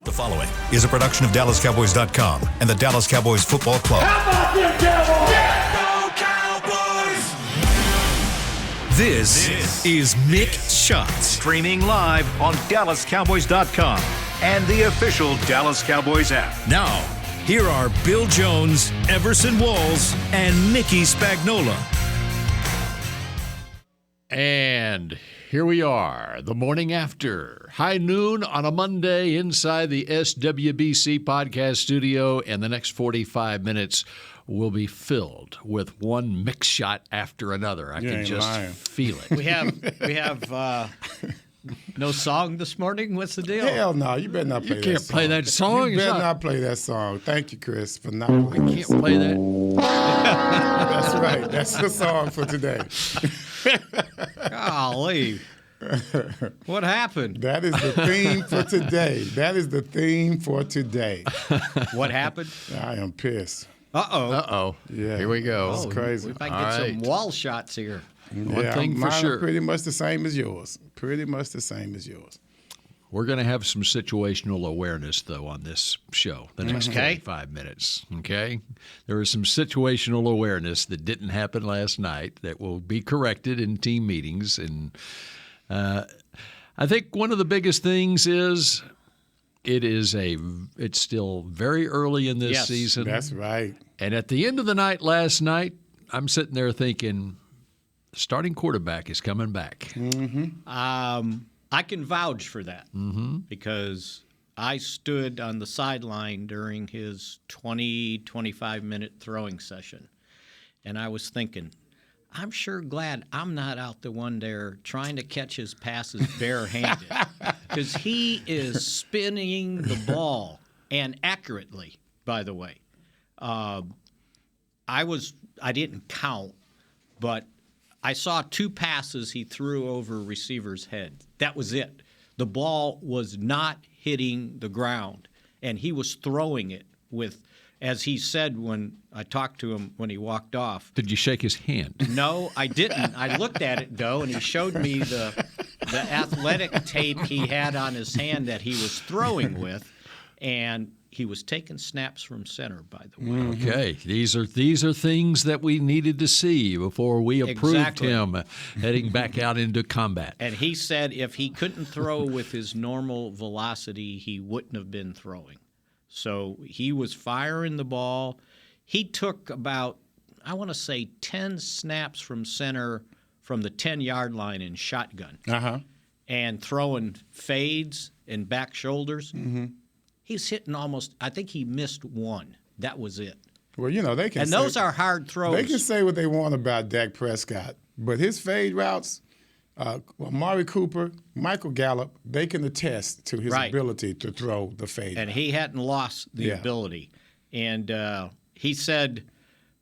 The following is a production of DallasCowboys.com and the Dallas Cowboys Football Club. How about them Cowboys? Yeah, go Cowboys! This is Mick Shots, streaming live on DallasCowboys.com and the official Dallas Cowboys app. Now, here are Bill Jones, Everson Walls, and Mickey Spagnola. And here we are, the morning after, high noon on a Monday inside the SWBC podcast studio, and the next 45 minutes will be filled with one mix shot after another. I can just feel it. We have no song this morning? What's the deal? Hell no, you better not play that song. You can't play that song? You better not play that song. Thank you, Chris, for not playing that song. Can't play that? That's right. That's the song for today. Golly. What happened? That is the theme for today. That is the theme for today. What happened? I am pissed. Uh-oh. Uh-oh. Yeah. Here we go. That's crazy. We might get some wall shots here. One thing for mine sure. are pretty much the same as yours. Pretty much the same as yours. We're going to have some situational awareness, though, on this show, the next 45 minutes, okay? There is some situational awareness that didn't happen last night that will be corrected in team meetings. And I think one of the biggest things is it's still very early in this season. That's right. And at the end of the night last night, I'm sitting there thinking, the starting quarterback is coming back. Mm-hmm. I can vouch for that because I stood on the sideline during his 25-minute throwing session, and I was thinking, I'm sure glad I'm not out the one there trying to catch his passes barehanded because he is spinning the ball, and accurately, by the way. I didn't count, but I saw two passes he threw over receiver's head. That was it. The ball was not hitting the ground, and he was throwing it with, as he said when I talked to him when he walked off. Did you shake his hand? No, I didn't. I looked at it, though, and he showed me the athletic tape he had on his hand that he was throwing with, and he was taking snaps from center, by the way. Okay, these are things that we needed to see before we approved him heading back out into combat. And he said if he couldn't throw with his normal velocity, he wouldn't have been throwing. So he was firing the ball. He took about, I want to say, 10 snaps from center from the 10-yard line in shotgun and throwing fades and back shoulders. He's hitting almost, I think he missed one. That was it. Well, they can. And those are hard throws. They can say what they want about Dak Prescott, but his fade routes, Amari Cooper, Michael Gallup, they can attest to his ability to throw the fade. And he hadn't lost the ability. And he said,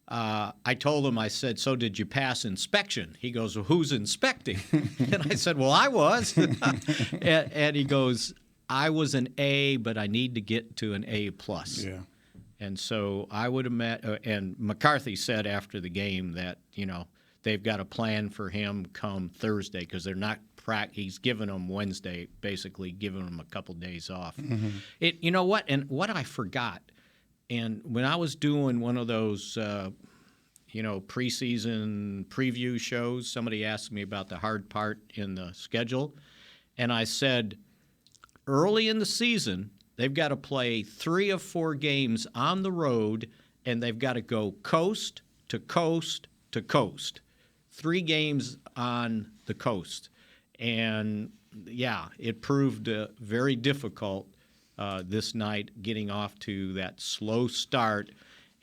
I told him, I said, so did you pass inspection? He goes, well, who's inspecting? And I said, well, I was. and he goes, I was an A, but I need to get to an A+. Yeah. And so I would imagine, and McCarthy said after the game that, they've got a plan for him come Thursday because they're not he's given them Wednesday, basically giving them a couple days off. You know what? And what I forgot, and when I was doing one of those, preseason preview shows, somebody asked me about the hard part in the schedule, and I said, early in the season, they've got to play 3 of 4 games on the road, and they've got to go coast to coast to coast. 3 games on the coast. And, it proved very difficult this night getting off to that slow start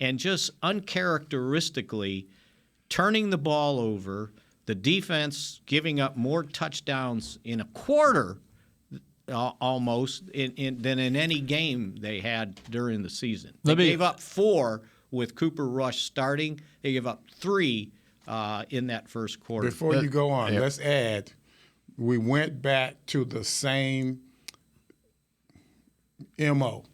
and just uncharacteristically turning the ball over, the defense giving up more touchdowns in a quarter almost than in any game they had during the season. They gave up 4 with Cooper Rush starting. They gave up 3 in that first quarter. Before you go on, let's add, we went back to the same MO.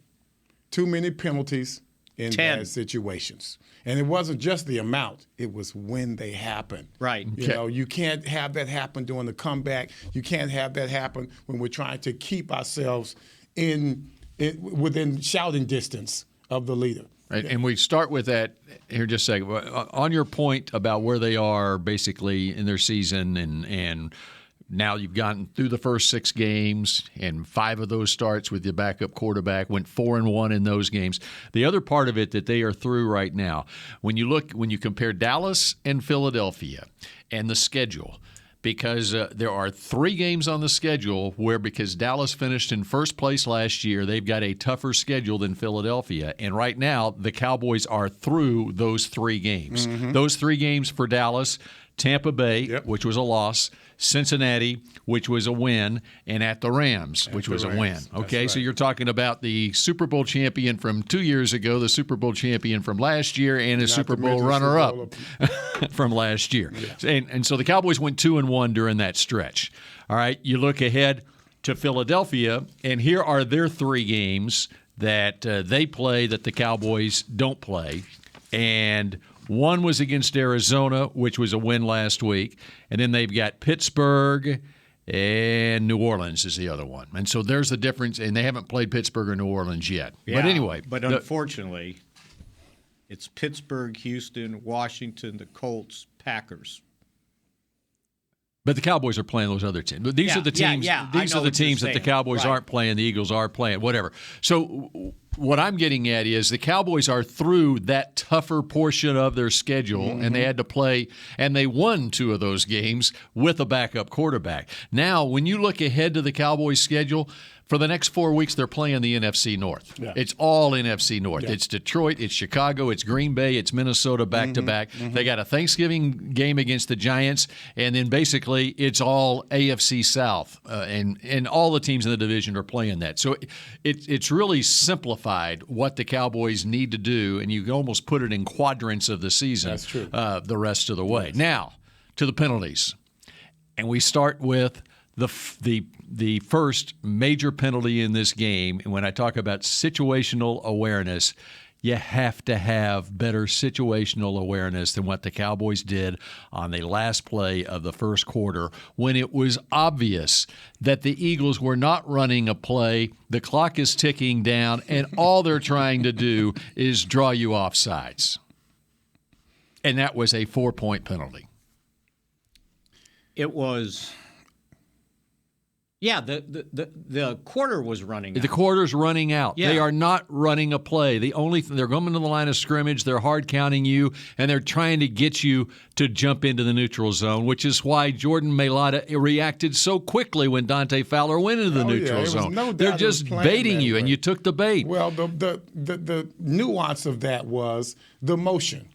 Too many penalties in bad situations. And it wasn't just the amount. It was when they happened. Right. You can't have that happen during the comeback. You can't have that happen when we're trying to keep ourselves in within shouting distance of the leader. Right, and we start with that here just a second. On your point about where they are basically in their season, and now you've gotten through the first 6 games, and 5 of those starts with your backup quarterback, went 4-1 in those games. The other part of it that they are through right now, when you compare Dallas and Philadelphia and the schedule, because there are 3 games on the schedule where, because Dallas finished in first place last year, they've got a tougher schedule than Philadelphia. And right now, the Cowboys are through those 3 games. Those 3 games for Dallas: Tampa Bay, which was a loss; Cincinnati, which was a win; and at the Rams, which was a win. Okay, so you're talking about the Super Bowl champion from 2 years ago, the Super Bowl champion from last year, and a Super Bowl runner-up from last year. And so the Cowboys went 2-1 during that stretch. All right, you look ahead to Philadelphia, and here are their 3 games that they play that the Cowboys don't play. And one was against Arizona, which was a win last week. And then they've got Pittsburgh, and New Orleans is the other one. And so there's the difference. And they haven't played Pittsburgh or New Orleans yet. Yeah, but anyway. But unfortunately, it's Pittsburgh, Houston, Washington, the Colts, Packers. But the Cowboys are playing those other teams. These are the teams. These are the teams that the Cowboys aren't playing. The Eagles are playing. Whatever. So what I'm getting at is the Cowboys are through that tougher portion of their schedule, and they had to play, and they won 2 of those games with a backup quarterback. Now, when you look ahead to the Cowboys' schedule, for the next 4 weeks, they're playing the NFC North. Yeah. It's all NFC North. Yeah. It's Detroit, it's Chicago, it's Green Bay, it's Minnesota back-to-back. They got a Thanksgiving game against the Giants, and then basically it's all AFC South, and all the teams in the division are playing that. So it's really simplified what the Cowboys need to do, and you can almost put it in quadrants of the season. That's true. The rest of the way. Yes. Now, to the penalties. And we start with the first major penalty in this game. And when I talk about situational awareness, you have to have better situational awareness than what the Cowboys did on the last play of the first quarter, when it was obvious that the Eagles were not running a play. The clock is ticking down, and all they're trying to do is draw you off sides. And that was a 4-point penalty. It was. Yeah, the quarter was running out. The quarter's running out. Yeah. They are not running a play. The only they're going to the line of scrimmage, they're hard counting you, and they're trying to get you to jump into the neutral zone, which is why Jordan Mailata reacted so quickly when Dante Fowler went into the neutral zone. No doubt they're just baiting you, and you took the bait. Well, the nuance of that was the motion.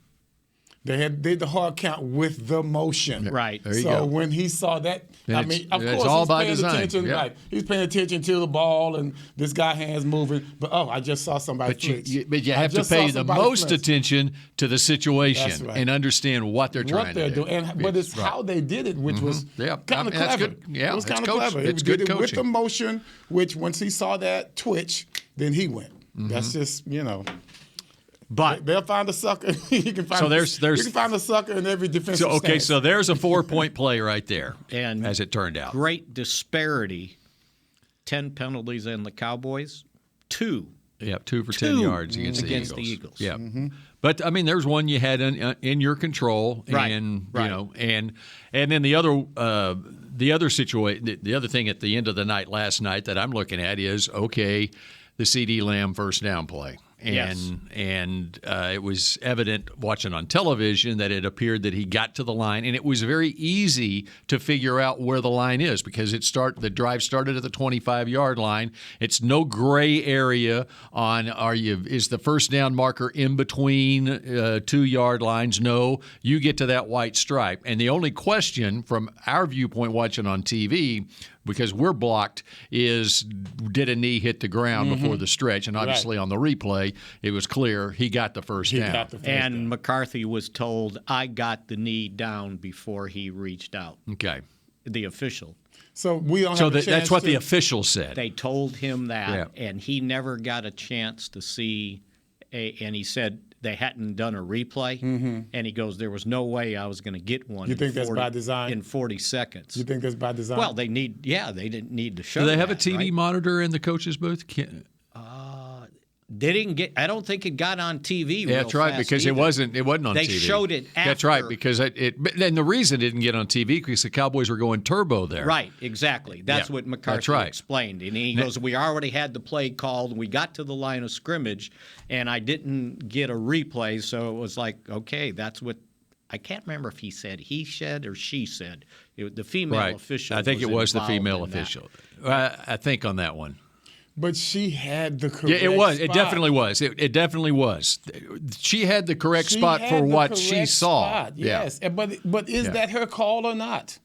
They did the hard count with the motion. Right. There you go. So when he saw that, and I mean, of course, all he's by paying design. attention. Yeah. Right. He's paying attention to the ball, and this guy hands moving. But, I just saw somebody flinch. But you have to pay the most attention to the situation and understand what they're trying to do. But it's how they did it, which was kind of clever. Good. Yeah, it was kind of clever. It's He good did it coaching. with the motion, which once he saw that twitch, then he went. That's just, But they'll find a sucker. You can find you can find a sucker in every defensive stance. So there's a 4-point play right there, and as it turned out. Great disparity. 10 penalties in the Cowboys, 2. Yeah, 2 for 10 yards against the Eagles. Yeah, but I mean, there's one you had in your control, and and then the other situation, the other thing at the end of the night last night that I'm looking at is the CD Lamb first down play. And it was evident watching on television that it appeared that he got to the line, and it was very easy to figure out where the line is because the drive started at the 25-yard line. It's no gray area on is the first down marker in between 2-yard lines? No, you get to that white stripe. And the only question from our viewpoint watching on TV, because we're blocked, is did a knee hit the ground before the stretch? And obviously on the replay, it was clear he got the first down. And McCarthy was told, I got the knee down before he reached out. Okay. The official. So we don't have a chance that's what the official said. They told him that, and he never got a chance to see, and he said they hadn't done a replay, and he goes, there was no way I was going to get one. You think that's by design? In 40 seconds. You think that's by design? Well, they didn't need to show. Do they have a TV monitor in the coach's booth? I don't think it got on TV. Yeah, that's right, because either. it wasn't on TV. They showed it after. That's right, because and the reason it didn't get on TV because the Cowboys were going turbo there. Right, exactly. That's what McCarthy explained. And he goes, we already had the play called, and we got to the line of scrimmage, and I didn't get a replay, so it was like, okay, that's what I can't remember if he said or she said. The female official. I think it was the female official. I think on that one. But she had the correct it was. spot. It definitely was. It definitely was. She had the correct spot for what she saw. Spot, yes. Yeah. But is that her call or not?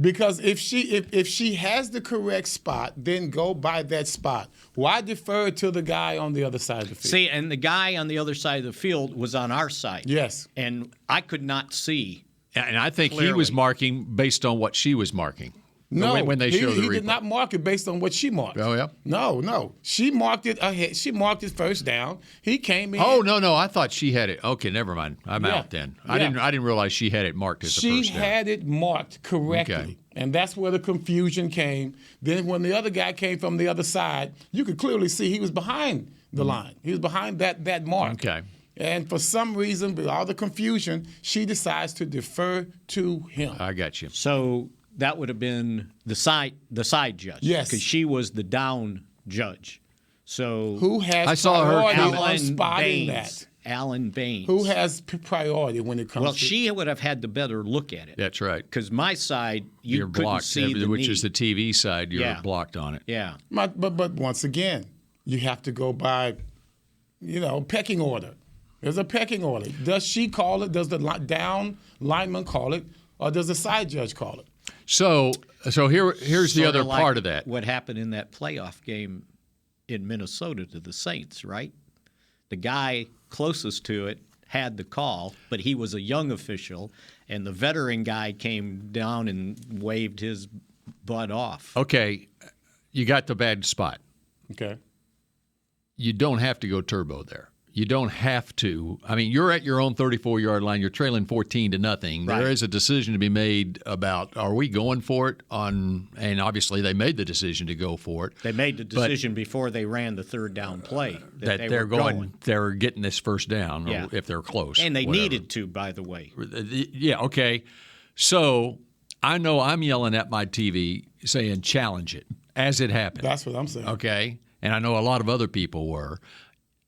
Because if she has the correct spot, then go by that spot. Why defer to the guy on the other side of the field? See, and the guy on the other side of the field was on our side. Yes. And I could not see. And I think clearly. He was marking based on what she was marking. No, when they showed the replay. He did not mark it based on what she marked. Oh, yeah? No. She marked it ahead. She marked it first down. He came in. Oh, no. I thought she had it. Okay, never mind. I'm out then. I didn't realize she had it marked as a first down. She had it marked correctly. Okay. And that's where the confusion came. Then when the other guy came from the other side, you could clearly see he was behind the line. He was behind that mark. Okay. And for some reason, with all the confusion, she decides to defer to him. I got you. So that would have been the side judge. Yes. Because she was the down judge. So who has I saw her on spotting that? Alan Baines. Who has priority when it comes well, to she would have had the better look at it. That's right. Because my side, you're couldn't blocked, see the which knee. is the TV side. You're blocked on it. Yeah. But once again, you have to go by, pecking order. There's a pecking order. Does she call it? Does the down lineman call it? Or does the side judge call it? So here's the other like part of that. What happened in that playoff game in Minnesota to the Saints, right? The guy closest to it had the call, but he was a young official, and the veteran guy came down and waved his butt off. Okay, you got the bad spot. Okay. You don't have to go turbo there. You don't have to. I mean, you're at your own 34-yard line. You're trailing 14-0. Right. There is a decision to be made about, are we going for it? And obviously they made the decision to go for it. They made the decision before they ran the third down play that they they're were going. They're getting this first down, or if they're close. And they needed to, by the way. Yeah, okay. So I know I'm yelling at my TV saying challenge it as it happened. That's what I'm saying. Okay? And I know a lot of other people were.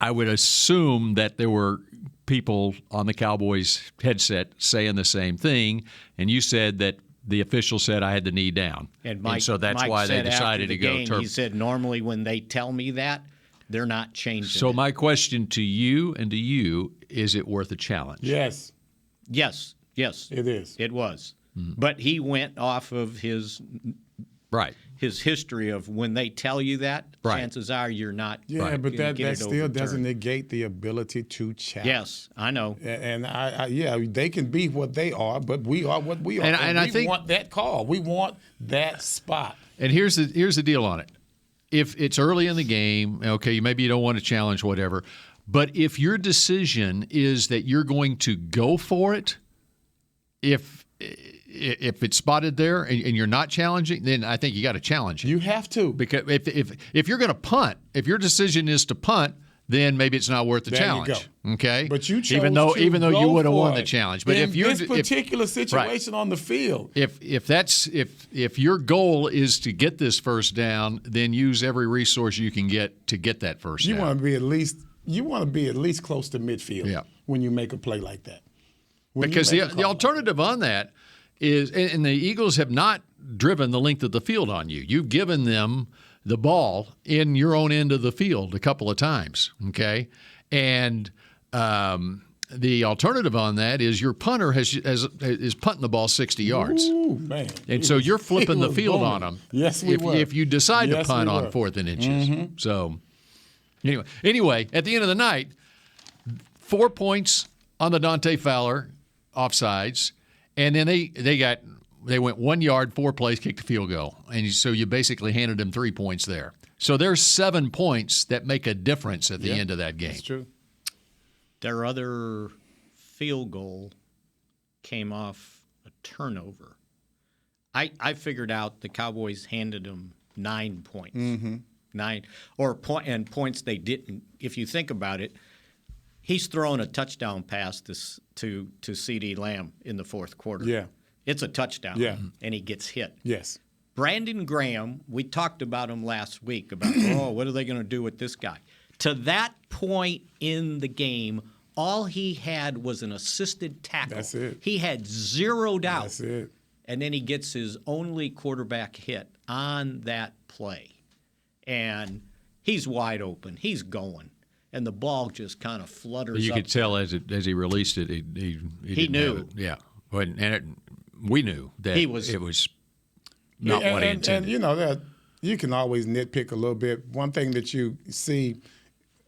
I would assume that there were people on the Cowboys headset saying the same thing, and you said that the official said I had the knee down. And so that's Mike why they said decided after the to go game, turbo. He said normally when they tell me that, they're not changing So it. my question to you is it worth a challenge? Yes. Yes. It is. It was. Mm-hmm. But he went off of his history of when they tell you that, chances are you're not. Yeah, but that still doesn't negate the ability to challenge. Yes, I know. And they can be what they are, but we are what we are. And I think we want that call. We want that spot. And here's the deal on it. If it's early in the game, okay, maybe you don't want to challenge whatever, but if your decision is that you're going to go for it, if it's spotted there and you're not challenging, then I think you got to challenge it. You have to. Because if you're going to punt, if your decision is to punt, then maybe it's not worth the challenge. You go. Okay? But you chose even though you would have won the it. challenge. But in this particular situation on the field. If your goal is to get this first down, then use every resource you can get to get that first down. You want to be at least close to midfield when you make a play like that. Because the alternative on that is, and the Eagles have not driven the length of the field on you. You've given them the ball in your own end of the field a couple of times, okay? And the alternative on that is your punter is punting the ball 60 yards. Ooh, man. And so you're flipping the field on them. Yes, we were. If you decide to punt on 4th and inches. Mm-hmm. So anyway, at the end of the night, 4 points on the Dante Fowler offsides, and then they went 1 yard, 4 plays, kicked a field goal. And so you basically handed them 3 points there. So there's 7 points that make a difference at the end of that game. That's true. Their other field goal came off a turnover. I figured out the Cowboys handed them 9 points. Mm-hmm. points they didn't. If you think about it, he's throwing a touchdown pass to CeeDee Lamb in the fourth quarter. Yeah. It's a touchdown. Yeah. And he gets hit. Yes. Brandon Graham, we talked about him last week about, what are they going to do with this guy? To that point in the game, all he had was an assisted tackle. That's it. He had zeroed out. That's it. And then he gets his only quarterback hit on that play. And he's wide open. He's going. And the ball just kind of flutters But you up. could tell as he released it, he didn't knew. have it. Yeah. We knew that it was not what he intended. And that you can always nitpick a little bit. One thing that you see,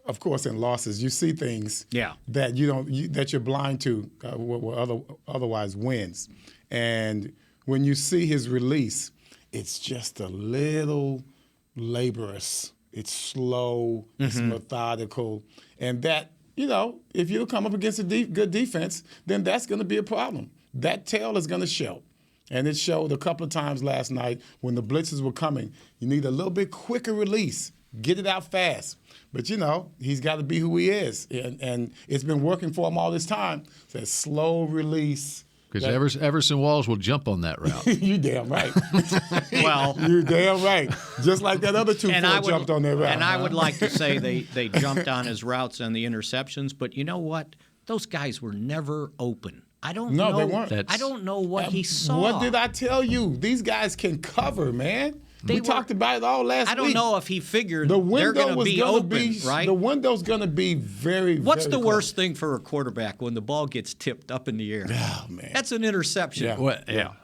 of course, in losses, you see things that that you're blind to what otherwise wins. And when you see his release, it's just a little laborious. It's slow. It's methodical, and that if you come up against a good defense, then that's going to be a problem. That tail is going to show. And it showed a couple of times last night when the blitzes were coming. You need a little bit quicker release. Get it out fast. But, he's got to be who he is. And it's been working for him all this time. So that slow release. Because Everson Walls will jump on that route. You damn right. Well, you damn right. Just like that other 2-4 jumped on that route. And I would like to say they jumped on his routes and the interceptions. But you know what? Those guys were never open. I don't know. No, they weren't. I don't know what he saw. What did I tell you? These guys can cover, man. We talked about it all last week. I don't know if he figured the they're going to be open, right? The window's going to be very, What's very the close. worst thing for a quarterback when the ball gets tipped up in the air? Oh, man. That's an interception. Yeah. Well, yeah.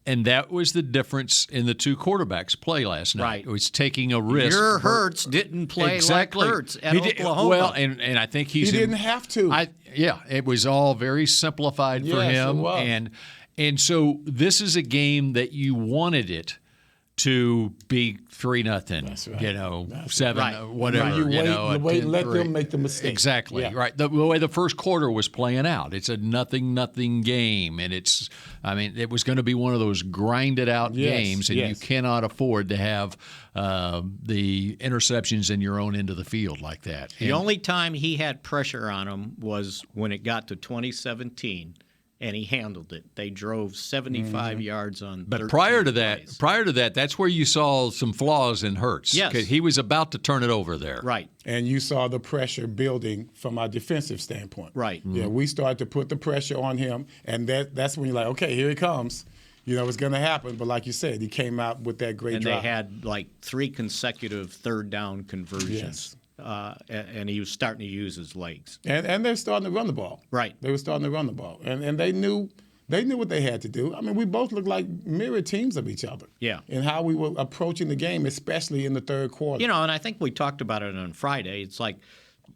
And that was the difference in the two quarterbas play last night. Right. It was taking a risk. Your Hurts didn't play exactly. like Hurts at Oklahoma. Well, and I think He didn't have to. It was all very simplified for him. It was. And so this is a game that you wanted it to be 3-0, That's right. 7, right. whatever. Wait, let them make the mistake. Exactly, Yeah. right. The way the first quarter was playing out, it's a 0-0 game, and it was going to be one of those grinded out games, and you cannot afford to have the interceptions in your own end of the field like that. The only time he had pressure on him was when it got to 2017. And he handled it. They drove 75 yards on. But prior to that, that's where you saw some flaws in Hurts. Yes, he was about to turn it over there. Right. And you saw the pressure building from a defensive standpoint. Right. Mm-hmm. Yeah, we started to put the pressure on him, and that's when you're like, okay, here he comes. It's going to happen. But like you said, he came out with that great drive. And they had like 3 consecutive third down conversions. Yes. And he was starting to use his legs. And they're starting to run the ball. Right. They were starting to run the ball. And they knew what they had to do. I mean, we both looked like mirror teams of each other. Yeah. And how we were approaching the game, especially in the third quarter. And I think we talked about it on Friday. It's like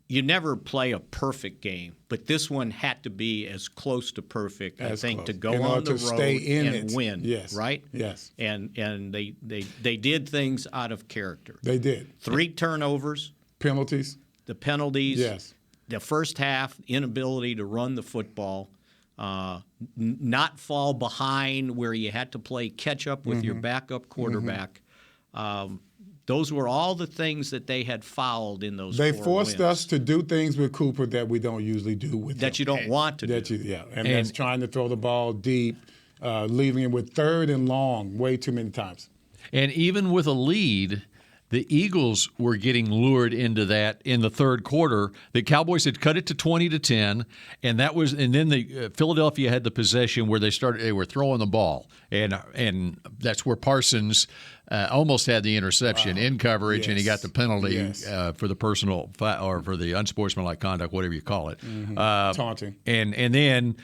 you never play a perfect game, but this one had to be as close to perfect, I think, to go on the road and win. Yes. Right? Yes. And they did things out of character. They did. 3 turnovers. Penalties. The penalties. Yes. The first half, inability to run the football, not fall behind where you had to play catch up with your backup quarterback. Those were all the things that they had fouled in those 4 They forced wins. us to do things with Cooper that we don't usually do with That him. you don't want to do. And that's trying to throw the ball deep, leaving it with third and long way too many times. And even with a lead, the Eagles were getting lured into that in the third quarter. The Cowboys had cut it to 20-10, and then the Philadelphia had the possession where they were throwing the ball, and that's where Parsons almost had the interception in coverage, and he got the penalty for the personal or for the unsportsmanlike conduct, whatever you call it, Taunting. And then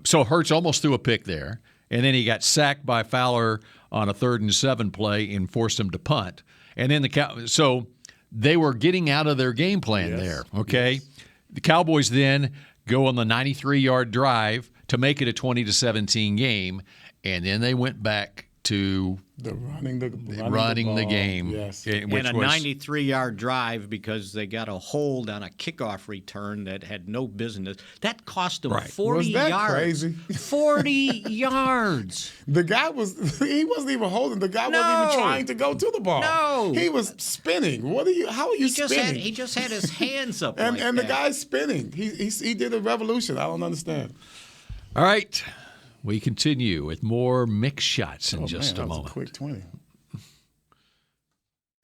so Hurts almost threw a pick there, and then he got sacked by Fowler on a 3rd and 7 play and forced him to punt. And then so they were getting out of their game plan there, okay? Yes. The Cowboys then go on the 93-yard drive to make it a 20-17 game, and then they went back to Running the the game. Yes. And a 93-yard drive because they got a hold on a kickoff return that had no business. That cost them 40 Was that yards. crazy? 40 yards. The guy he wasn't even holding. The guy wasn't even trying to go to the ball. No. He was spinning. How are you spinning? He just had his hands up and like and that. the guy's spinning. He did a revolution. I don't understand. All right. We continue with more Mick shots in just a moment. That was a quick 20.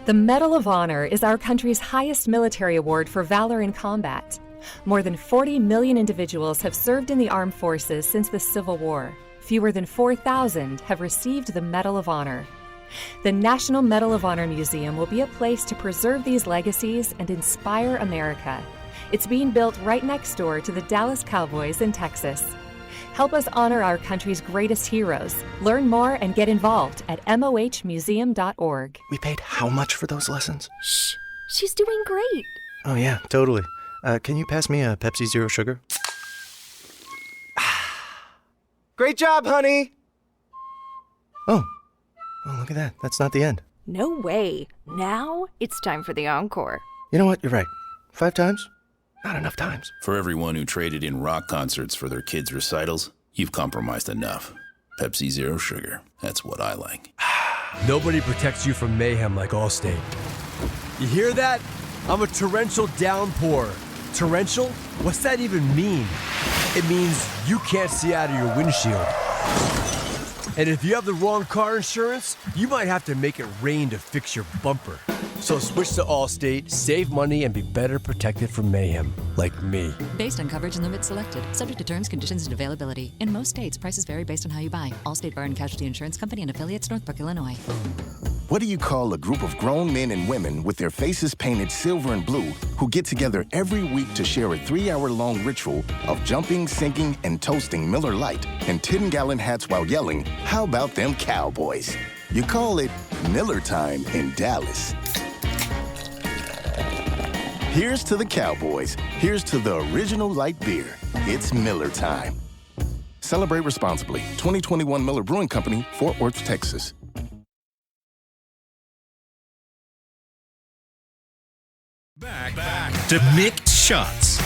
The Medal of Honor is our country's highest military award for valor in combat. More than 40 million individuals have served in the armed forces since the Civil War. Fewer than 4,000 have received the Medal of Honor. The National Medal of Honor Museum will be a place to preserve these legacies and inspire America. It's being built right next door to the Dallas Cowboys in Texas. Help us honor our country's greatest heroes. Learn more and get involved at mohmuseum.org. We paid how much for those lessons? Shh, she's doing great. Oh, yeah, totally. Can you pass me a Pepsi Zero Sugar? Great job, honey! Oh, look at that. That's not the end. No way. Now it's time for the encore. You know what? You're right. 5 times? Not enough times. For everyone who traded in rock concerts for their kids' recitals, you've compromised enough. Pepsi Zero Sugar. That's what I like. Nobody protects you from mayhem like Allstate. You hear that? I'm a torrential downpour. Torrential? What's that even mean? It means you can't see out of your windshield. And if you have the wrong car insurance, you might have to make it rain to fix your bumper. So switch to Allstate, save money, and be better protected from mayhem, like me. Based on coverage and limits selected. Subject to terms, conditions, and availability. In most states, prices vary based on how you buy. Allstate Bar and Casualty Insurance Company and affiliates, Northbrook, Illinois. What do you call a group of grown men and women with their faces painted silver and blue who get together every week to share a 3-hour-long ritual of jumping, singing, and toasting Miller Lite in 10-gallon hats while yelling, "How about them Cowboys?" You call it Miller Time in Dallas. Here's to the Cowboys. Here's to the original light beer. It's Miller Time. Celebrate responsibly. 2021 Miller Brewing Company, Fort Worth, Texas. Back to Mick Shots.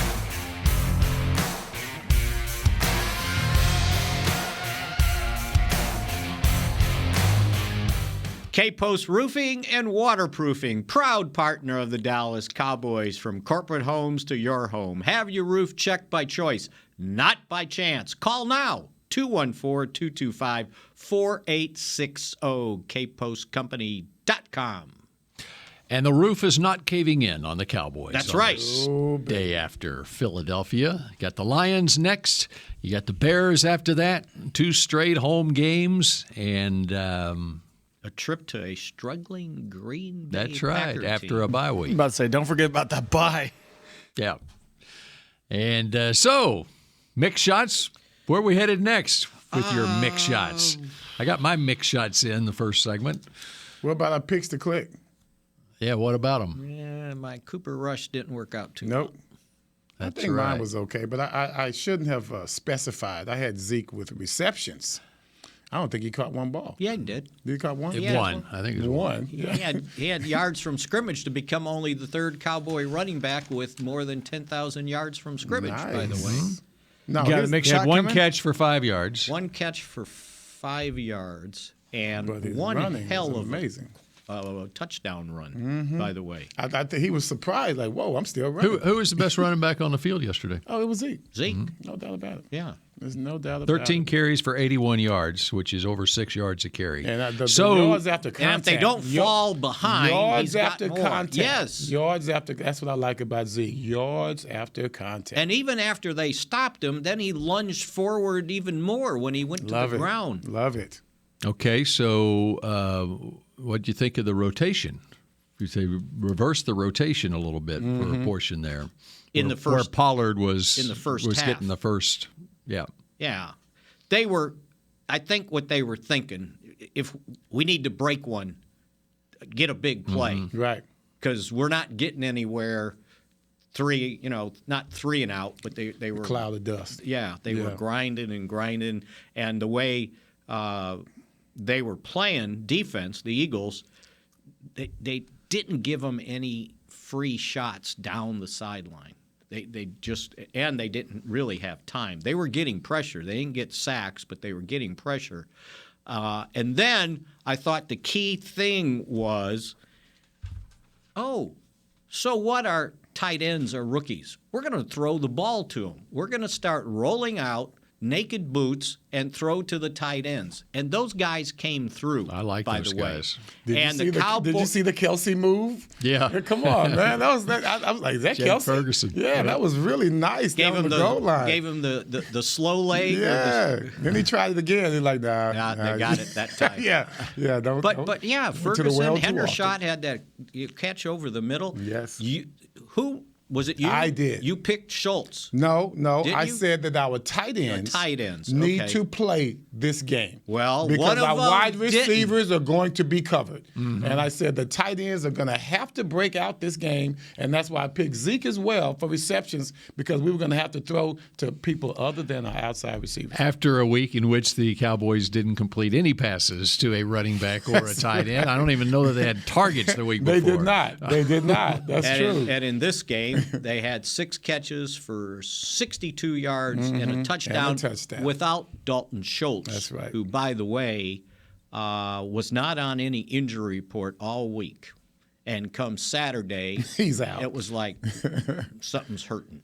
K-Post Roofing and Waterproofing, proud partner of the Dallas Cowboys. From corporate homes to your home. Have your roof checked by choice, not by chance. Call now, 214-225-4860, kpostcompany.com. And the roof is not caving in on the Cowboys. That's right. Day after Philadelphia. Got the Lions next. You got the Bears after that. 2 straight home games. And a trip to a struggling Green Bay that's right, Packer after team. a bye week. I'm about to say, don't forget about that bye. Yeah. And so, Mick Shots, where are we headed next with your Mick Shots? I got my Mick Shots in the first segment. What about our picks to click? Yeah, what about them? Yeah, my Cooper Rush didn't work out too Nope. well. I think mine was okay, but I shouldn't have specified. I had Zeke with receptions. I don't think he caught one ball. Yeah, he did. Did he caught one? One. I think it was one. He had yards from scrimmage to become only the 3rd Cowboy running back with more than 10,000 yards from scrimmage, by the way. No, he had one catch for 5 yards. One catch for 5 yards and But his one running hell was of amazing. A touchdown run, by the way. I think he was surprised, like, whoa, I'm still running. Who was the best running back on the field yesterday? Oh, it was Zeke. Zeke. No doubt about it. Yeah. There's no doubt about it. 13 carries for 81 yards, which is over 6 yards a carry. And the yards after contact. And if they don't fall behind, yards he's got after more. contact. Yes. Yards after. That's what I like about Zeke. Yards after contact. And even after they stopped him, then he lunged forward even more when he went to the ground. Love it. Okay, so what do you think of the rotation? You say reverse the rotation a little bit for a portion there. Where Pollard was in the first was half. getting the first. Yeah. Yeah. They were, I think what they were thinking, if we need to break one, get a big play. Right. Because we're not getting anywhere not 3 and out, but they were. Cloud of dust. Yeah. They were grinding and grinding. And the way they were playing defense, the Eagles, they didn't give them any free shots down the sideline. They didn't really have time. They were getting pressure. They didn't get sacks, but they were getting pressure. And then I thought the key thing was, so what are tight ends or rookies? We're going to throw the ball to them. We're going to start rolling out naked boots and throw to the tight ends. And those guys came through. I like those guys. Did you see the Kelsey move? Yeah. Come on, man. I was like, is that Jed Kelsey? Ferguson. Yeah, that was really nice. Gave down him the goal line. Gave him the slow leg. Yeah. Then he tried it again. He's like, nah. They got it that time. yeah. But Ferguson, Hendershot had that catch over the middle. Yes. Who was it? You? I did. You picked Schultz. No. I said that our tight ends need to play this game. Well, because one of our them wide receivers are going to be covered. Mm-hmm. And I said the tight ends are going to have to break out this game, and that's why I picked Zeke as well for receptions, because we were going to have to throw to people other than our outside receivers. After a week in which the Cowboys didn't complete any passes to a running back or a tight end, I don't even know that they had targets the week before. They did not. That's true. And in this game, they had 6 catches for 62 yards and a touchdown without Dalton Schultz. That's right. Who, by the way, was not on any injury report all week. And come Saturday, he's out. It was like something's hurting.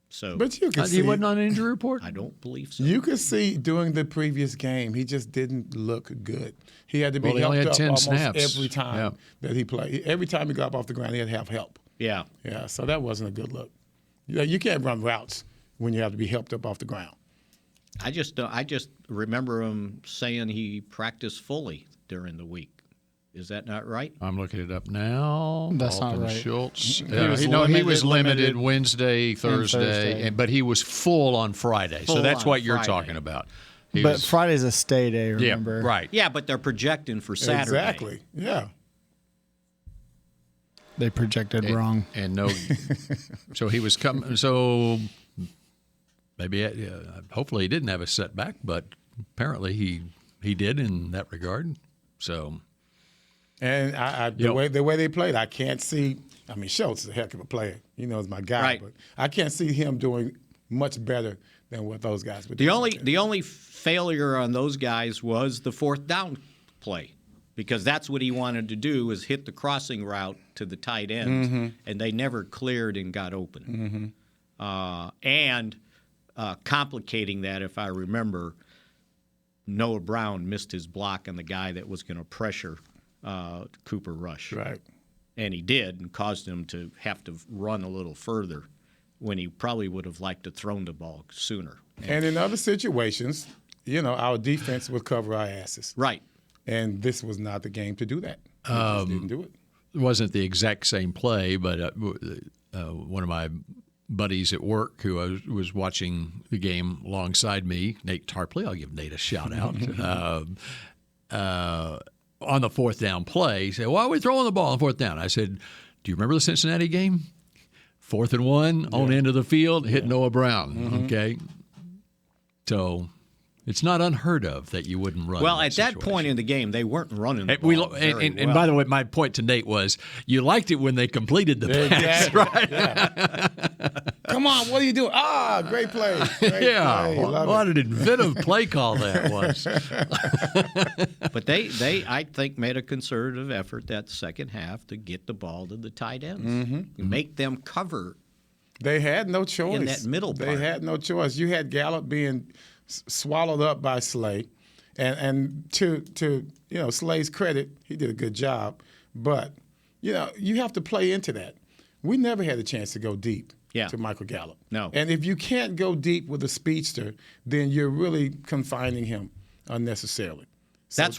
So, but you can see he wasn't on an injury report? I don't believe so. You could see during the previous game, he just didn't look good. He had to be helped had up 10 almost snaps. every time that he played. Every time he got up off the ground, he had to have help. Yeah. Yeah, so that wasn't a good look. You can't run routes when you have to be helped up off the ground. I just remember him saying he practiced fully during the week. Is that not right? I'm looking it up now. That's Dalton not right. Schultz. He was limited Wednesday, Thursday, but he was full on Friday. So that's what you're talking about. But Friday's a stay day, remember? Yeah, right. Yeah, but they're projecting for Saturday. Exactly. Yeah. They projected wrong. And no. So he was coming. So maybe, hopefully he didn't have a setback, but apparently he did in that regard. So. And the way they played, I can't see. I mean, Schultz is a heck of a player. You know, is my guy. Right. But I can't see him doing much better than what those guys would do. The only failure on those guys was the 4th down play, because that's what he wanted to do, is hit the crossing route to the tight ends, and they never cleared and got open. And complicating that, if I remember, Noah Brown missed his block on the guy that was going to pressure Cooper Rush. Right. And he did, and caused him to have to run a little further when he probably would have liked to thrown the ball sooner. And in other situations, our defense would cover our asses. Right. And this was not the game to do that. They just didn't do it. It wasn't the exact same play, but one of my buddies at work who was watching the game alongside me, Nate Tarpley, I'll give Nate a shout out, on the 4th down play, he said, why are we throwing the ball on 4th down? I said, do you remember the Cincinnati game? 4th and 1, on end of the field, hit Noah Brown, okay? So it's not unheard of that you wouldn't run. Well, at that point in the game, they weren't running the ball and by the way, my point to Nate was, you liked it when they completed the pass, Exactly. right? Yeah. Come on, what are you doing? Great play. Great play. What an inventive play call that was. But they, I think, made a concerted effort that second half to get the ball to the tight ends, make them cover. They had no choice. In that middle part. They had no choice. You had Gallup being swallowed up by Slay, and to Slay's credit, he did a good job. But you have to play into that. We never had a chance to go deep to Michael Gallup. No. And if you can't go deep with a speedster, then you're really confining him unnecessarily. So That's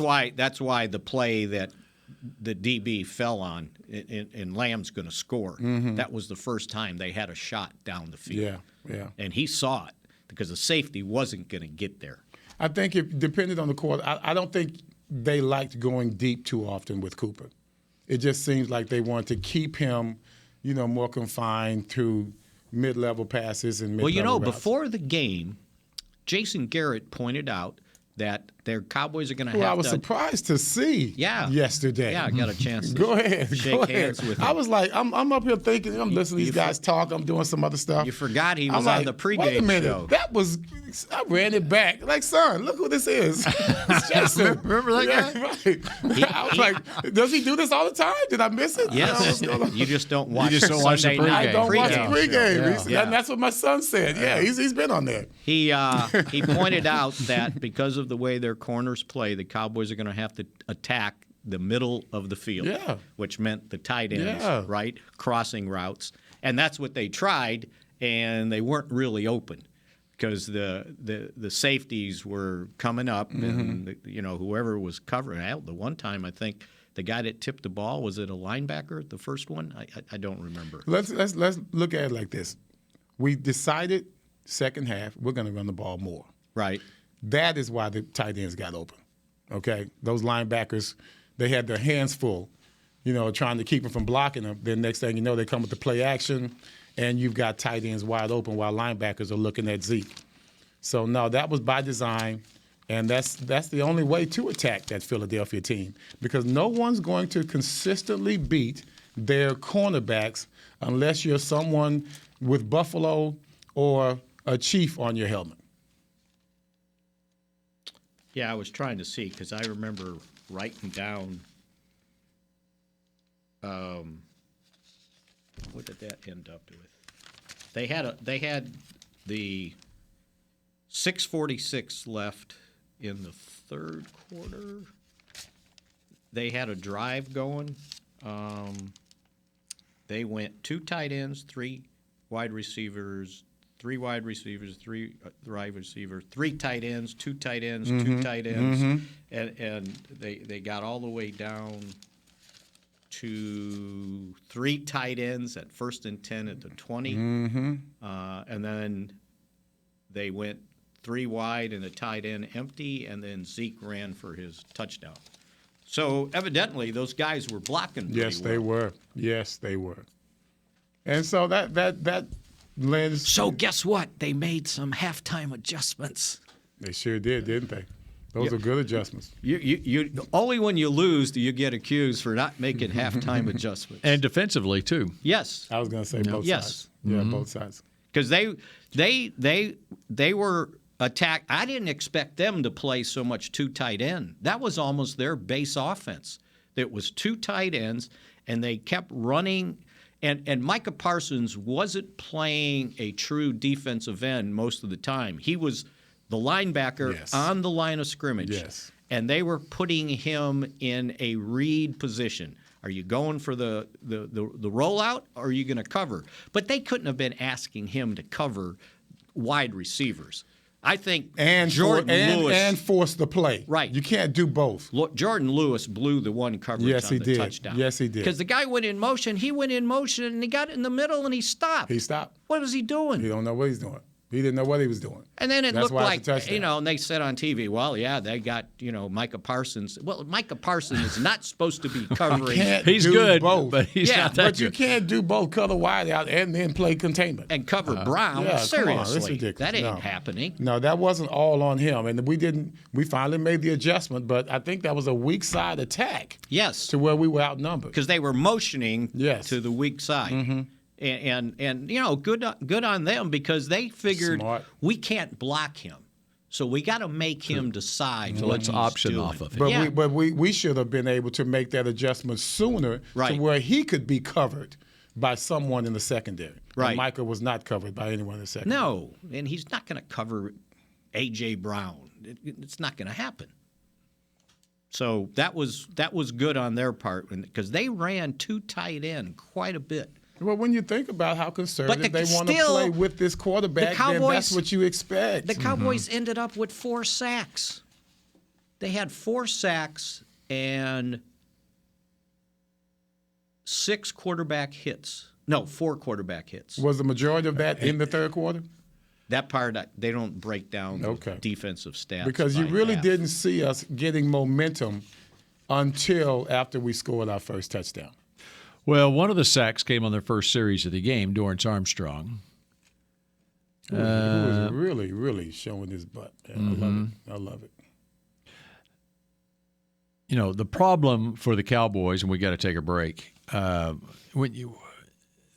why the play that the DB fell on, and Lamb's going to score. That was the first time they had a shot down the field. Yeah. And he saw it, because the safety wasn't going to get there. I think it depended on the quarter. I don't think they liked going deep too often with Cooper. It just seems like they wanted to keep him, more confined to mid-level passes and mid-level routes. Before the game, Jason Garrett pointed out that Their Cowboys are going to have Well, I was to. surprised to see yesterday. Yeah, I got a chance to Go ahead. shake hands with him. I was like, I'm up here thinking, I'm listening to these guys talk, I'm doing some other stuff. You forgot he was I'm like, on the pregame wait a minute. show. That was, I ran it back. Like, son, look who this is. It's Jason. Remember that guy? Right. I was like, does he do this all the time? Did I miss it? Yes. You just don't watch You just don't watch the Sunday night I don't watch the pregame. pregame. Yeah. That's what my son said. Yeah, he's been on there. He pointed out that because of the way their corners play, the Cowboys are going to have to attack the middle of the field, which meant the tight ends, right, crossing routes. And that's what they tried, and they weren't really open because the safeties were coming up, and whoever was covering out. The one time, I think the guy that tipped the ball, was it a linebacker, the first one? I don't remember. Let's look at it like this. We decided second half we're going to run the ball more. Right. That is why the tight ends got open. Okay? Those linebackers, they had their hands full, trying to keep them from blocking them. Then next thing you know, they come with the play action, and you've got tight ends wide open while linebackers are looking at Zeke. So, no, that was by design, and that's the only way to attack that Philadelphia team because no one's going to consistently beat their cornerbacks unless you're someone with Buffalo or a Chief on your helmet. Yeah, I was trying to see because I remember writing down what did that end up with? They had the 6:46 left in the third quarter. They had a drive going. They went 2 tight ends, 3 wide receivers, 3 wide receivers, 3 wide receivers, 3 tight ends, 2 tight ends, 2 tight ends, and they got all the way down to 3 tight ends at 1st and 10 at the 20, and then they went 3 wide and a tight end empty, and then Zeke ran for his touchdown. So evidently those guys were blocking pretty Yes, well. they were. Yes, they were. And so that lends. So guess what? They made some halftime adjustments. They sure did, didn't they? Those are good adjustments. You only when you lose do you get accused for not making halftime adjustments. And defensively too. Yes, I was going to say both sides. Yeah, both sides. Because they were attacked. I didn't expect them to play so much 2 tight end. That was almost their base offense. It was 2 tight ends, and they kept running. And Micah Parsons wasn't playing a true defensive end most of the time. He was the linebacker on the line of scrimmage. Yes. And they were putting him in a read position. Are you going for the rollout, or are you going to cover? But they couldn't have been asking him to cover wide receivers. I think Jordan Lewis and force the play. Right. You can't do both. Look, Jordan Lewis blew the one coverage on the touchdown. Yes, he did. Because the guy went in motion, and he got in the middle, and he stopped. He stopped. What was he doing? He don't know what he's doing. He didn't know what he was doing. And then it That's looked why like, it's a touchdown. and they said on TV, well, yeah, they got, Micah Parsons. Well, Micah Parsons is not supposed to be covering. He's good, both. but he's not that but good. you can't do both, cut a wide out and then play containment. And cover Brown. Yeah, Seriously. come on, that's ridiculous. That ain't happening. No, that wasn't all on him. And we finally made the adjustment, but I think that was a weak side attack. Yes. To where we were outnumbered. Because they were motioning to the weak side. Mm-hmm. And good on them because they figured we can't block him. So we got to make him decide what let's he's option doing. off of it. But we should have been able to make that adjustment sooner to where he could be covered by someone in the secondary. Right. And Micah was not covered by anyone in the secondary. No, and he's not going to cover A.J. Brown. It's not going to happen. So that was good on their part because they ran 2 tight end quite a bit. Well, when you think about how conservative they want to play with this quarterback, then that's what you expect. The Cowboys ended up with 4 sacks. They had 4 sacks and 6 quarterback hits. No, 4 quarterback hits. Was the majority of that in the third quarter? That part, they don't break down the defensive stats. Because you really half. didn't see us getting momentum until after we scored our first touchdown. Well, one of the sacks came on their first series of the game, Dorrance Armstrong. Who was really, really showing his butt. I love it. the problem for the Cowboys, and we got to take a break. When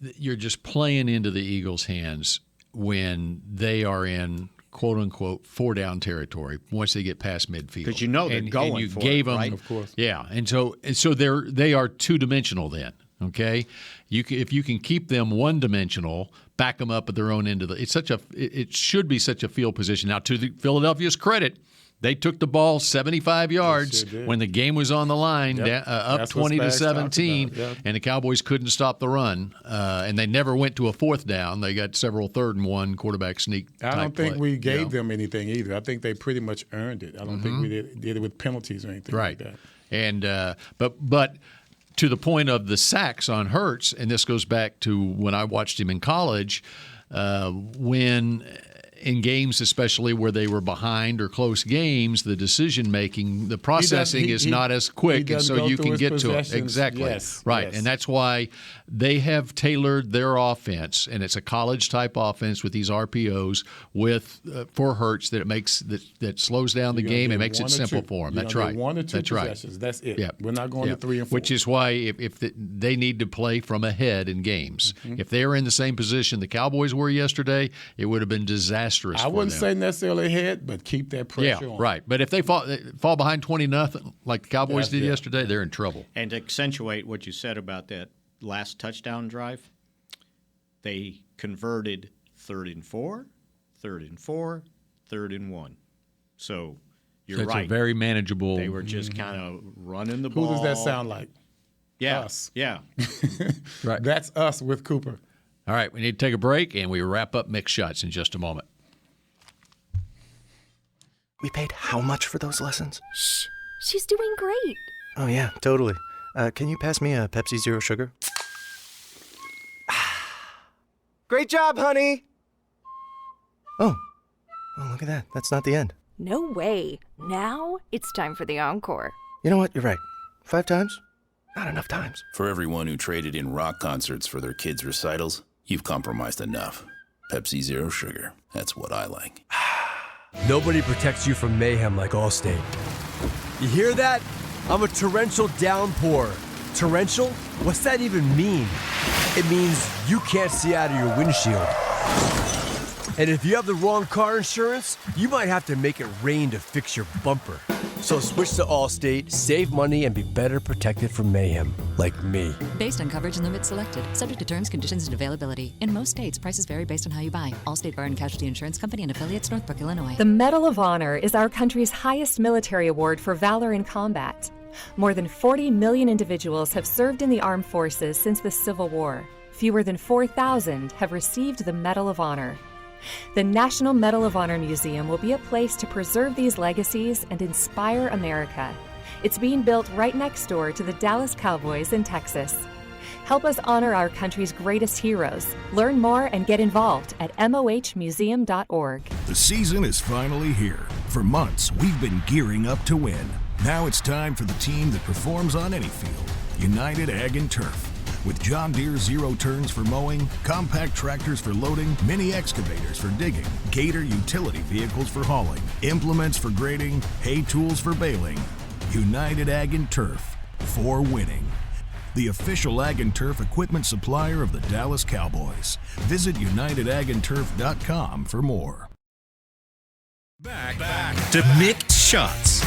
you're just playing into the Eagles' hands when they are in quote unquote 4-down territory once they get past midfield, because they're going and you for gave it, them, right? Of course. Yeah, and so they are 2-dimensional then. Okay, if you can keep them 1-dimensional, back them up at their own end of it should be such a field position. Now, to Philadelphia's credit, they took the ball 75 yards when the game was on the line, up 20-17, and the Cowboys couldn't stop the run. And they never went to a 4th down. They got several 3rd-and-1 quarterback sneak. I don't think we gave them anything either. I think they pretty much earned it. I don't think we did it with penalties or anything like that. And but to the point of the sacks on Hurts, and this goes back to when I watched him in college, when in games especially where they were behind or close games, the decision-making, the processing is not as quick, and so you can get to it. Exactly. Yes, right. yes. And that's why they have tailored their offense, and it's a college-type offense with these RPOs for Hurts that slows down the game and makes it simple for him. That's right. 1 or 2 That's possessions. Right. That's it. Yeah. We're not going to 3 and 4. Which is why if they need to play from ahead in games. If they were in the same position the Cowboys were yesterday, it would have been disastrous. I wouldn't say necessarily ahead, but keep that pressure on. Right. But if they fall behind 20-0 like the Cowboys did yesterday, they're in trouble. And to accentuate what you said about that last touchdown drive, they converted 3rd and 4, 3rd and 4, 3rd and 1. So you're right. It's a very manageable. They were just kind of running the ball. Who does that sound like? Yeah. Us. Yeah. Right. That's us with Cooper. All right. We need to take a break, and we wrap up Mick Shots in just a moment. We paid how much for those lessons? Shh. She's doing great. Oh, yeah, totally. Can you pass me a Pepsi Zero Sugar? Great job, honey! Oh, look at that. That's not the end. No way. Now it's time for the encore. You know what? You're right. 5 times? Not enough times. For everyone who traded in rock concerts for their kids' recitals, you've compromised enough. Pepsi Zero Sugar. That's what I like. Nobody protects you from mayhem like Allstate. You hear that? I'm a torrential downpour. Torrential? What's that even mean? It means you can't see out of your windshield. And if you have the wrong car insurance, you might have to make it rain to fix your bumper. So switch to Allstate, save money, and be better protected from mayhem, like me. Based on coverage and limits selected, subject to terms, conditions, and availability. In most states, prices vary based on how you buy. Allstate Bar and Casualty Insurance Company and affiliates, Northbrook, Illinois. The Medal of Honor is our country's highest military award for valor in combat. More than 40 million individuals have served in the armed forces since the Civil War. Fewer than 4,000 have received the Medal of Honor. The National Medal of Honor Museum will be a place to preserve these legacies and inspire America. It's being built right next door to the Dallas Cowboys in Texas. Help us honor our country's greatest heroes. Learn more and get involved at mohmuseum.org. The season is finally here. For months, we've been gearing up to win. Now it's time for the team that performs on any field, United Ag and Turf. With John Deere Zero Turns for mowing, compact tractors for loading, mini excavators for digging, Gator utility vehicles for hauling, implements for grading, hay tools for baling. United Ag and Turf, for winning. The official Ag and Turf equipment supplier of the Dallas Cowboys. Visit UnitedAgAndTurf.com for more. Back to Mick Shots.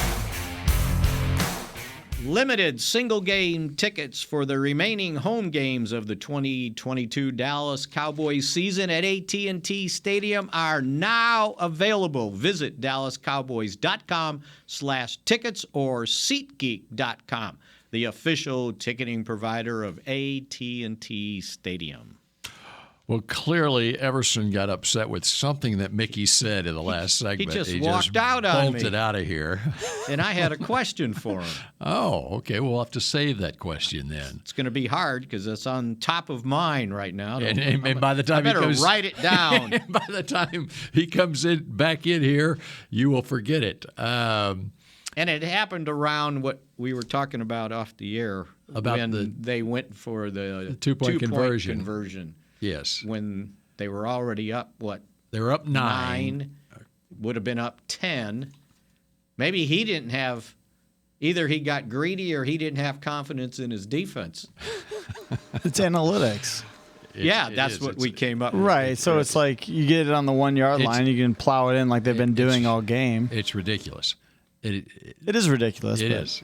Limited single-game tickets for the remaining home games of the 2022 Dallas Cowboys season at AT&T Stadium are now available. Visit DallasCowboys.com/tickets or SeatGeek.com, the official ticketing provider of AT&T Stadium. Well, clearly Everson got upset with something that Mickey said in the last segment. He just walked out on me. Bolted out of here. And I had a question for him. Oh, okay. We'll have to save that question then. It's going to be hard because it's on top of mind right now. And by the time I better write it down. By the time he comes back in here, you will forget it. And it happened around what we were talking about off the air when they went for the two-point conversion. Yes. When they were already up, what? They were up 9. Would have been up 10. Maybe he didn't have Either he got greedy or he didn't have confidence in his defense. It's analytics. That's what we came up with. Right. So it's like you get it on the 1 yard line, you can plow it in like they've been doing all game. It's ridiculous. It is ridiculous. It is.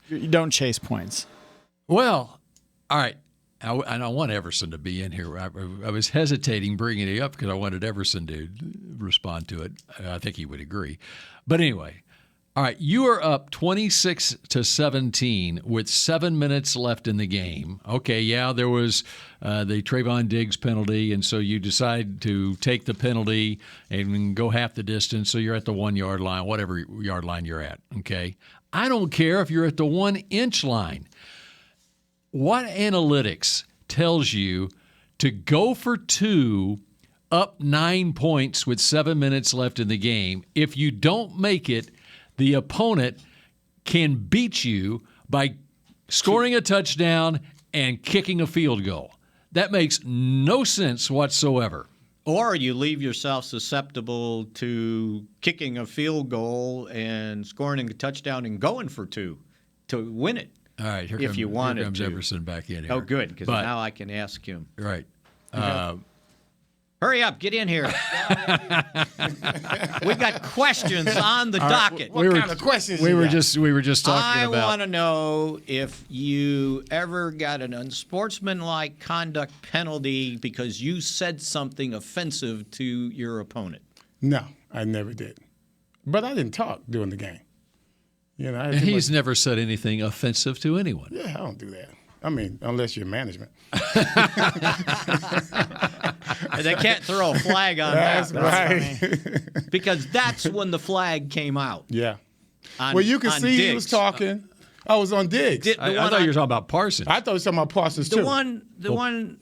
You don't chase points. Well, all right. I want Everson to be in here. I was hesitating bringing it up because I wanted Everson to respond to it. I think he would agree. But anyway, all right, you are up 26-17 with 7 minutes left in the game. Okay, yeah, there was the Trayvon Diggs penalty, and so you decide to take the penalty and go half the distance, so you're at the 1 yard line, whatever yard line you're at, okay? I don't care if you're at the 1 inch line. What analytics tells you to go for 2 up 9 points with 7 minutes left in the game? If you don't make it, the opponent can beat you by scoring a touchdown and kicking a field goal. That makes no sense whatsoever. Or you leave yourself susceptible to kicking a field goal and scoring a touchdown and going for 2 to win it. All right, here comes Everson back in here. Oh, good, because now I can ask him. Right. Hurry up, get in here. We got questions on the docket. What kind of questions we you were got? just talking about. I want to know if you ever got an unsportsmanlike conduct penalty because you said something offensive to your opponent. No, I never did. But I didn't talk during the game. And he's never said anything offensive to anyone. Yeah, I don't do that. I mean, unless you're management. They can't throw a flag on that's that. Right. Because that's when the flag came out. Yeah. Well, you can see Diggs. he was talking. I was on Diggs. I thought you were talking about Parsons. I thought you were talking about Parsons, too. The one.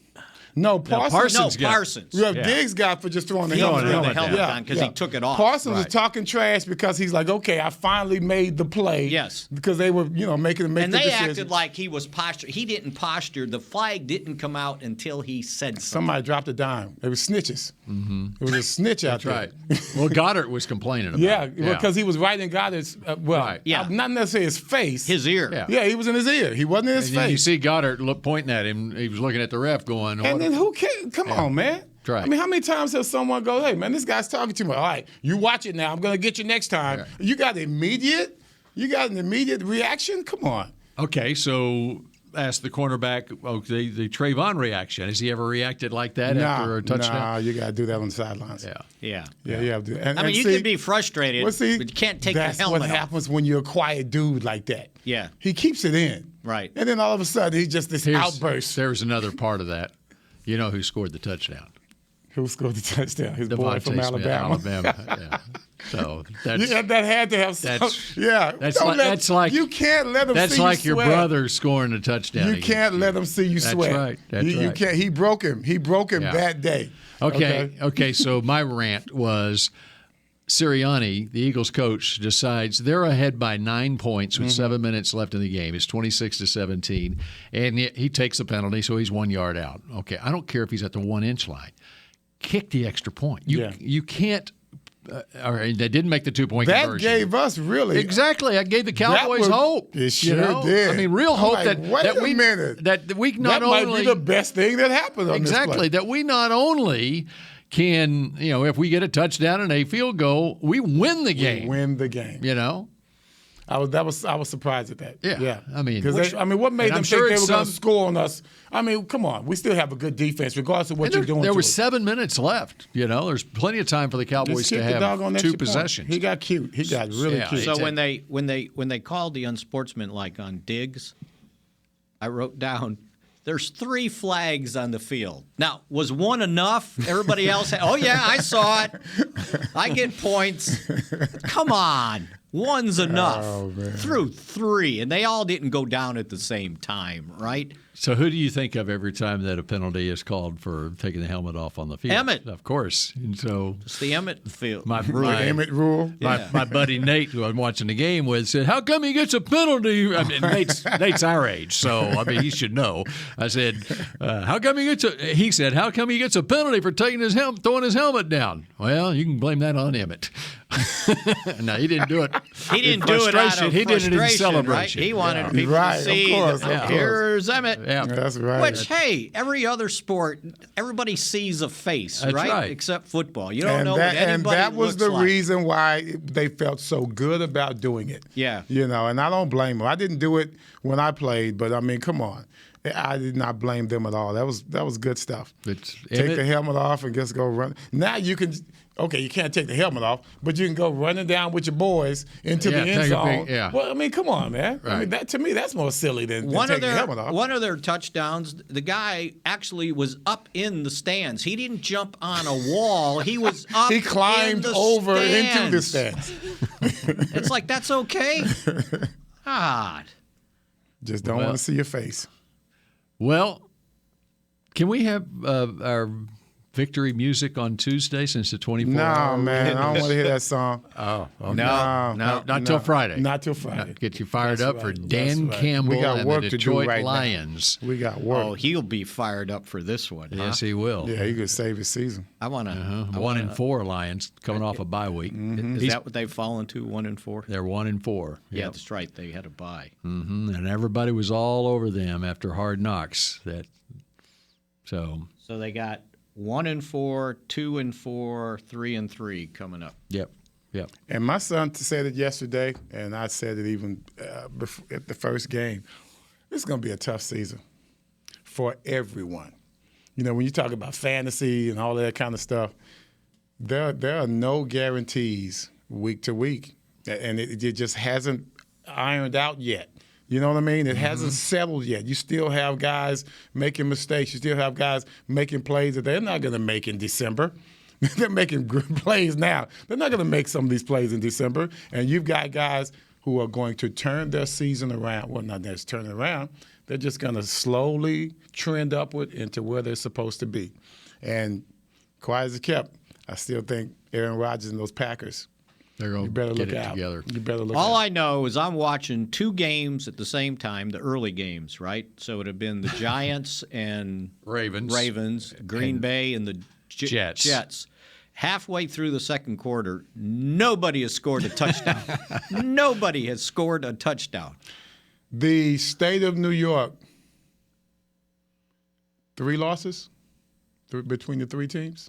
No, Parsons. Parsons. You have Diggs got for just throwing the helmet on because he took it off. Parsons was talking trash because he's like, okay, I finally made the play. Yes. Because they were, making him make and the they decision. acted like he was postured. He didn't posture. The flag didn't come out until he said something. Somebody dropped a dime. It was snitches. Mm-hmm. It was a snitch out there. That's right. Well, Goddard was complaining about it. Yeah, because he was right in Goddard's, not necessarily his face. His ear. Yeah, he was in his ear. He wasn't in his face. You see Goddard pointing at him. He was looking at the ref going, and then who cares? Come on, man. Right. I mean, how many times has someone go, hey, man, this guy's talking too much. All right, you watch it now. I'm going to get you next time. Right. You got an immediate reaction? Come on. Okay, so ask the cornerback, the Trayvon reaction. Has he ever reacted like that after a touchdown? No, you got to do that on the sidelines. Yeah, you have to. You can be frustrated, but you can't take the helmet off. That's what happens when you're a quiet dude like that. Yeah. He keeps it in. Right. And then all of a sudden, he's just this outburst. There's another part of that. You know who scored the touchdown? Who scored the touchdown? His boy Devontae from Alabama. Yeah. So that had to have some. That's like you can't let him. That's see like you your sweat. brother scoring a touchdown. You can't let him see you sweat. That's right. You can't. He broke him. that day. Okay. So my rant was Sirianni, the Eagles coach, decides they're ahead by 9 points with 7 minutes left in the game. It's 26-17, and he takes a penalty, so he's 1 yard out. Okay, I don't care if he's at the 1 inch line. Kick the extra point. You can't. They didn't make the 2-point conversion. That gave us really exactly. I gave the Cowboys hope. It sure did. I mean, real hope that we not only might be the best thing that happened. On this play. That we not only can, if we get a touchdown and a field goal, we win the game. We win the game. I was surprised at that. Yeah. I mean, what made them think they were going to score on us? I mean, come on. We still have a good defense, regardless of what you're doing. There was 7 minutes left. There's plenty of time for the Cowboys to have 2 possessions. He got cute. He got really cute. So when they called the unsportsmanlike on Diggs, I wrote down, there's 3 flags on the field. Now, was one enough? Everybody else had, I saw it. I get points. Come on. One's enough. Through 3, and they all didn't go down at the same time, right? So who do you think of every time that a penalty is called for taking the helmet off on the field? Emmett. Of course. And so it's the Emmett field. Emmett rule. My buddy Nate, who I'm watching the game with, said, how come he gets a penalty? I mean, Nate's our age, so, he should know. I said, how come he gets he said, how come he gets a penalty for throwing his helmet down? Well, you can blame that on Emmett. No, he didn't do it. He didn't do it out of He did it in celebration. Right? He wanted people to see, of course. here's Emmett. Yeah. That's right. Which, hey, every other sport, everybody sees a face, That's right. Except football. You don't know what anybody And that was looks the like. reason why they felt so good about doing it. Yeah. And I don't blame them. I didn't do it when I played, but, I mean, come on. I did not blame them at all. That was good stuff. Take the helmet off and just go run. Now you can – okay, you can't take the helmet off, but you can go running down with your boys into the end zone. Well, I mean, come on, man. Right. I mean, to me, that's more silly than taking the helmet off. One of their touchdowns, the guy actually was up in the stands. He didn't jump on a wall. He was up He climbed in the over stands. into the stands. It's like, that's okay? God. Just don't want to see your face. Well, can we have our victory music on Tuesday since the 24-hour? No, man, I don't want to hear that song. Oh, okay. No, not till Friday. Not till Friday. Get you fired That's up right. for Dan That's right. Campbell We got and work the to do Detroit right now. Lions. We got work. Oh, he'll be fired up for this one. Huh? Yes, he will. Yeah, he could save his season. I want to. 1-4 Lions coming off a bye week. Is that what they've fallen to? 1-4. They're 1-4. Yeah, that's right. They had a bye. And everybody was all over them after Hard Knocks. So they got 1-4, 2-4, 3-3 coming up. Yep. And my son said it yesterday, and I said it even at the first game. It's going to be a tough season for everyone. When you talk about fantasy and all that kind of stuff, there are no guarantees week to week, and it just hasn't ironed out yet. You know what I mean? It hasn't settled yet. You still have guys making mistakes. You still have guys making plays that they're not going to make in December. They're making good plays now. They're not going to make some of these plays in December. And you've got guys who are going to turn their season around. Well, not just turn it around. They're just going to slowly trend upward into where they're supposed to be. And quiet as it kept, I still think Aaron Rodgers and those Packers, they're going to get it together. You better look All out. I know is I'm watching two games at the same time, the early games, right? So it would have been the Giants and Ravens, Green Bay and the Jets. Halfway through the second quarter, nobody has scored a touchdown. Nobody has scored a touchdown. The state of New York, 3 losses between the 3 teams?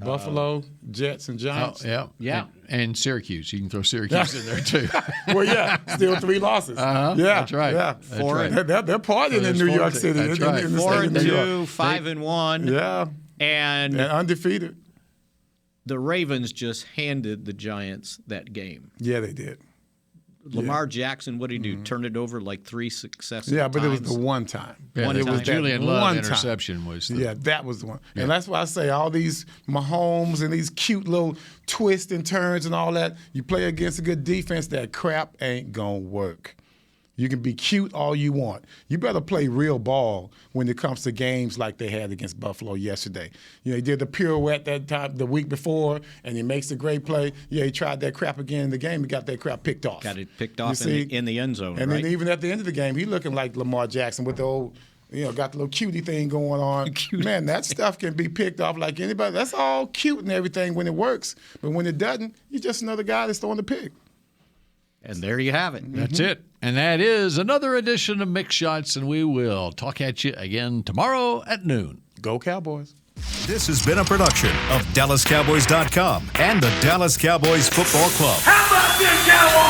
Buffalo, Jets, and Giants. Yeah. And Syracuse. You can throw Syracuse in there, too. Well, yeah, still 3 losses. Yeah, that's right. Yeah, That's right. They're partying in New York City. That's right. In the state of New York. 4-2, 5-1. Yeah. And undefeated. The Ravens just handed the Giants that game. Yeah, they did. Lamar Jackson, what did he do? Turn it over like 3 successive times? Yeah, but it was the one time. Yeah, it was Julian Love interception was the, that was the one. Yeah. And that's why I say all these Mahomes and these cute little twists and turns and all that, you play against a good defense, that crap ain't going to work. You can be cute all you want. You better play real ball when it comes to games like they had against Buffalo yesterday. He did the pirouette that time the week before, and he makes a great play. Yeah, he tried that crap again in the game. He got that crap picked off. Got it picked off in the end zone, and right? then even at the end of the game, he looking like Lamar Jackson with the old, got the little cutie thing going on. Man, that stuff can be picked off like anybody. That's all cute and everything when it works. But when it doesn't, you're just another guy that's throwing the pick. And there you have it. That's it. And that is another edition of Mick Shots, and we will talk at you again tomorrow at noon. Go Cowboys. This has been a production of DallasCowboys.com and the Dallas Cowboys Football Club. How about this, Cowboys?